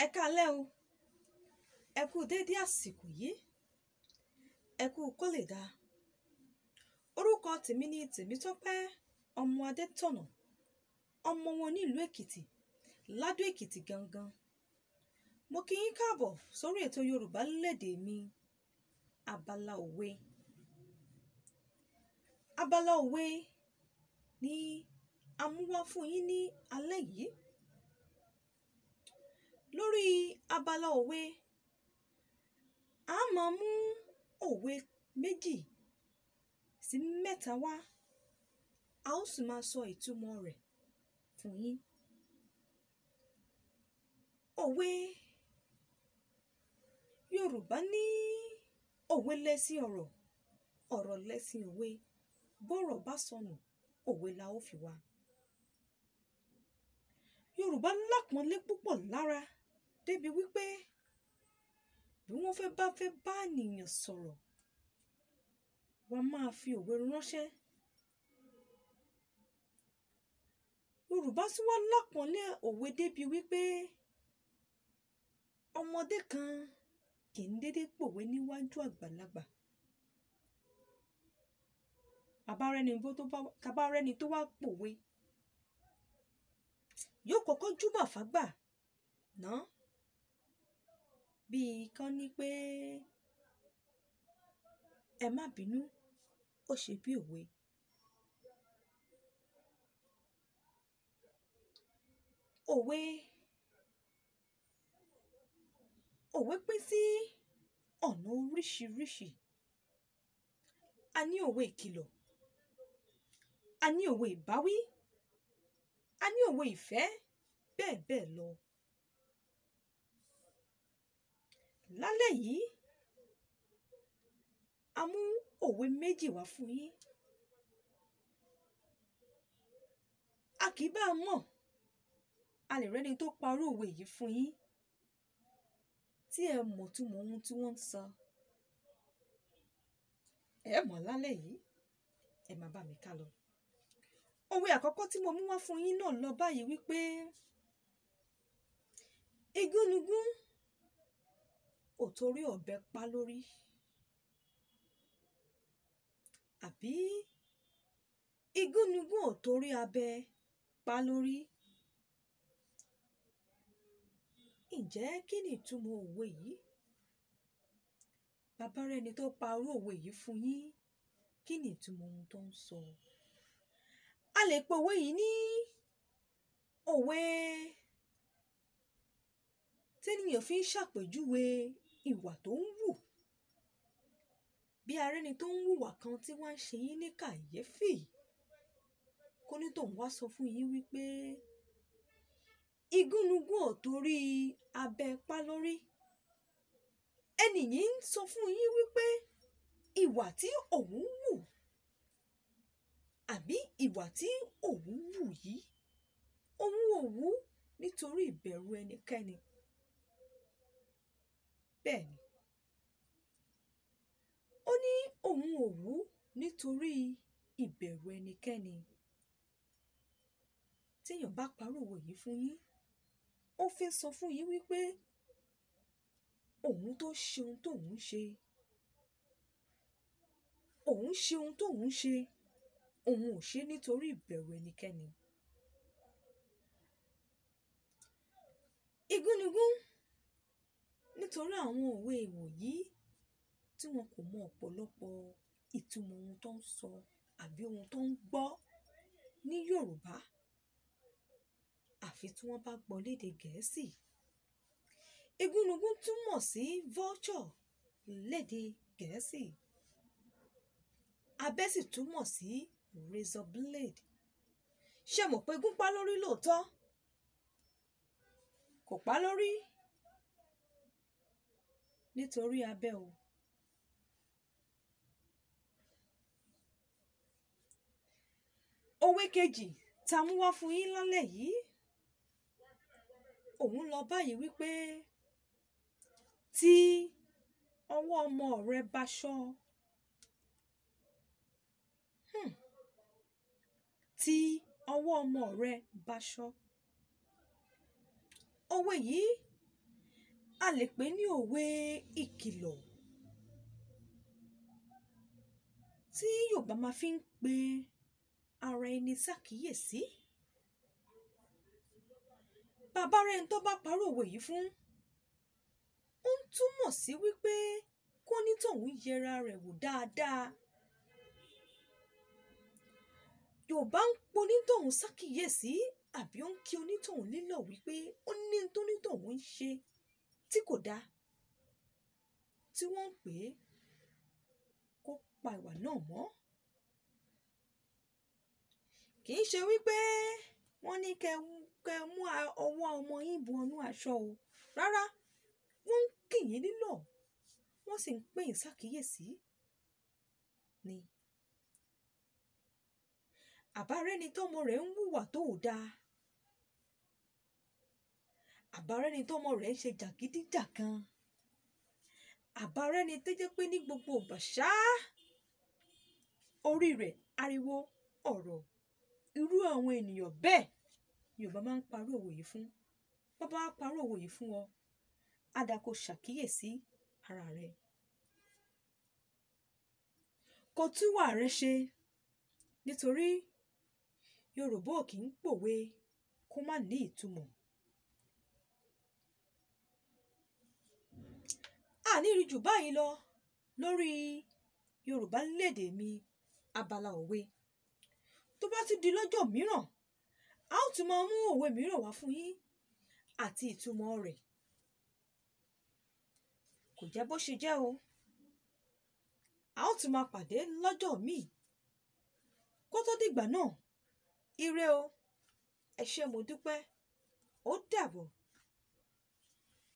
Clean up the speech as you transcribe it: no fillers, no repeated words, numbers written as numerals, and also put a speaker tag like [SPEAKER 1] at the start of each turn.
[SPEAKER 1] Ẹ káalẹ́ o, ẹ kú dédé àsìkò yìí, ẹ kú kó lè dáa. Orúkọ tèmi ni Tèmítọ́pẹ́ ọmọ Adétọ̀nà, ọmọ wọn nílùú Èkìtì, Ládó Èkìtì gangan. Mo kí yín káàbọ̀ sórí ètò Yorùbá lédè mi, abala òwe. Abala òwe ni a mú wá fún yín ní alẹ́ yìí. Lórí abala òwe, a máa mú òwe méjì sí mẹ́ta wá, a ó sì máa sọ ìtumọ̀ rẹ̀ fún yín. Òwe Yorùbá ní òwe lẹṣin ọ̀rọ̀, ọ̀rọ̀ lẹṣin òwe. Bọ́rọ̀ bá sọnù, òwe la ó fi wá. Yorùbá lápọ́nlé púpọ̀ lára débi wípé bí wọ́n fẹ́ bá ènìyàn sọ̀rọ̀, wọ́n máa fi òwe ránṣẹ́. Yorùbá sì wá lápọ́nlé òwe débi wípé ọmọdé kan kì í dédé pòwe níwájú àgbàlagbà. Bàbá rẹni tó wá pòwe, yóò kọ́kọ́ júbà fágbà náà, bíi kán ní pé ẹ má bínú, ó ṣe bí òwe. Òwe pín sí ọ̀nà oríṣiríṣi. A ní òwe ìkìlọ̀, a ní òwe ìbáwí, a ní òwe ìfẹ́, bẹ́ẹ̀ bẹ́ẹ̀ lọ. Lálẹ́ yìí, a mú òwe méjì wá fún yín. A kì í bá a mọ̀, a lè rẹ́ni tó parú òwe yìí fún yín tí ẹ mọ̀ túmọ̀ ohun tí wọ́n ń sọ. Ẹ mọ̀ lálẹ́ yìí, ẹ máa bá mi ká lọ. Òwe àkọ́kọ́ tí mo mú wá fún yín náà lọ báyìí wípé igúnnugún ò torí ọ̀bẹ pa lórí, àbí igúnnugún ò torí abẹ pa lórí. Ǹjẹ́ kí ni ìtumọ̀ òwe yìí? Bàbá rẹni tó parú òwe yìí fún yín, kí ni ìtumọ̀ ohun tó ń sọ? A lè pe òwe yìí ní òwe ténìyàn fi ń ṣàpèjúwe ìwà tó ń wù. Bí a rẹ́ni tó ń hùwà kan tí wọ́n ń ṣe yín ní kàyéfì, kó ní tòun wá sọ fún yín wípé igúnnugún ò torí abẹ pa lórí. Ẹni yìí ń sọ fún yín wípé ìwà tí òun wù, àbí ìwà tí òun wù yìí, òun ò wù nítorí ìbẹ̀rù ẹnikẹ́ni. Bẹ́ẹ̀ni, ó ní òun ò wù nítorí ìbẹ̀rù ẹnikẹ́ni. Téèyàn bá parú òwe yìí fún yín, ó fi ń sọ fún yín wípé òun tó ṣe ohun tóun ṣe, òun ṣe ohun tóun ṣe, òun ò ṣe nítorí ìbẹ̀rù ẹnikẹ́ni. Igúnnugún, nítorí àwọn òwe ìwòyí tí wọn kò mọ ọ̀pọ̀lọpọ̀ ìtumọ̀ ohun tó ń sọ àbí ohun tó ń gbọ́ ní Yorùbá, àfi tí wọ́n bá gbọ́ lédè Gẹ̀ẹ́sì. Igúnnugún túmọ̀ sí vulture lédè Gẹ̀ẹ́sì. Abẹ́ sì túmọ̀ sí razor blade. Ṣé mọ̀ pé igún pa lórí lóòótọ́? Kò pa lórí nítorí abẹ́ o. Òwe kejì tá a mú wá fún yín lálẹ́ yìí, òun lọ báyìí wípé tí ọwọ́ ọmọ rẹ bá ṣọ́, tí ọwọ́ ọmọ rẹ bá ṣọ́. Òwe yìí a lè pè ní òwe ìkìlọ̀ tí Yorùbá máa fi ń pe ara ẹni ṣàkíyèsí. Bàbá rẹ̀ tó bá parọ́ òwe yìí fún, ó ń túmọ̀ sí wípé kó nítòhún yẹra rẹ̀ wò dáadáa. Yorùbá ń po onítọ̀hún ṣàkíyèsí àbí ó ń kí onítọ̀hún nílọ̀ wípé ó ní tó nítọ̀hún ń ṣe tí kò dáa, tí wọ́n ń pè é kó pa ìwà náà mọ́. Kì í ṣe wípé wọ́n ní kẹ́ mú ọwọ́ ọmọ yín bu ọnú aṣọ o, rárá, wọ́n ń kì yín nílọ̀, wọ́n sì ń pè yín ṣàkíyèsí ni. Àbárẹ́ni tọ́mọ rẹ̀ ń hùwà tó dáa, àbárẹ́ni tọ́mọ rẹ̀ ń ṣe jàgídíjàgan, àbárẹ́ni tó jẹ́ pé ní gbogbo ìgbà ṣáá orí rẹ̀ ariwo ọ̀rọ̀, irú àwọn ènìyàn bẹ́ẹ̀ Yorùbá máa ń parọ́ òwe yìí fún. Bàbá wa parọ́ òwe yìí fún ọ, á dáa kó ṣàkíyèsí ara rẹ̀. Kó túwà rẹ ṣe, nítorí Yorùbá ò kì í pòwe kó má ní ìtumọ̀. Àní rí jù báyìí lọ lórí Yorùbá lédè mi abala òwe. Tó bá ti di lọ́jọ́ mìíràn, a ó tún máa mú òwe mìíràn wá fún yín àti ìtumọ̀ rẹ̀. Kò jẹ́ bó ṣe jẹ́ o. A ó tún máa pàdé lọ́jọ́ míì. Kó tó dìgbà náà, ire o, ẹ ṣé mo dúpẹ́, ó dàbọ̀.